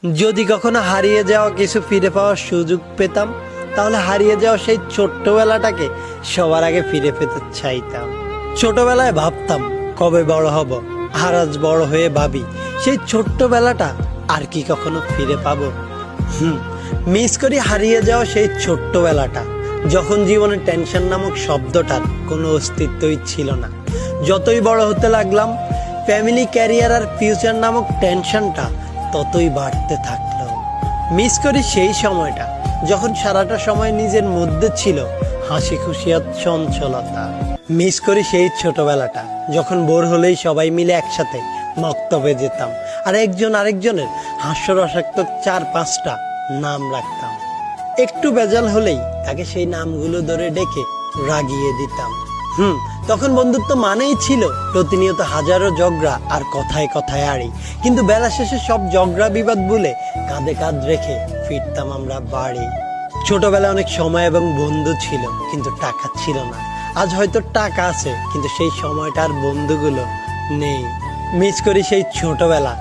যদি কখনো হারিয়ে যাওয়া কিছু ফিরে পাওয়ার সুযোগ পেতাম, তাহলে হারিয়ে যাওয়া সেই ছোট্টবেলাটাকে সবার আগে ফিরে পেতে চাইতাম। ছোটবেলায় ভাবতাম কবে বড় হব, আর আজ বড় হয়ে ভাবি সেই ছোট্টবেলাটা আর কি কখনো ফিরে পাবো। মিস করি হারিয়ে যাওয়া সেই ছোট্টবেলাটা, যখন জীবনে টেনশন নামক শব্দটার কোনো অস্তিত্বই ছিল না। যতই বড় হতে লাগলাম, ফ্যামিলি, ক্যারিয়ার আর ফিউচার নামক টেনশনটা ততই বাড়তে থাকলো। মিস করি সেই সময়টা যখন সারাটা সময় নিজের মধ্যে ছিল হাসি খুশি আর চঞ্চলতা। মিস করি সেই ছোটবেলাটা যখন বোর হলেই সবাই মিলে একসাথে মক্তবে যেতাম, আর একজন আরেকজনের হাস্যরসাক্ত 4-5টা নাম রাখতাম। একটু বেজাল হলেই তাকে সেই নামগুলো ধরে ডেকে রাগিয়ে দিতাম। তখন বন্ধুত্ব মানেই ছিল প্রতিনিয়ত হাজারো ঝগড়া আর কথায় কথায় আড়ি, কিন্তু বেলা শেষে সব ঝগড়া বিবাদ ভুলে কাঁধে কাঁধ রেখে ফিরতাম আমরা বাড়ি। ছোটবেলায় অনেক সময় এবং বন্ধু ছিল, কিন্তু টাকা ছিল না। আজ হয়তো টাকা আছে, কিন্তু সেই সময়টা আর বন্ধুগুলো নেই। মিস করি সেই ছোটবেলা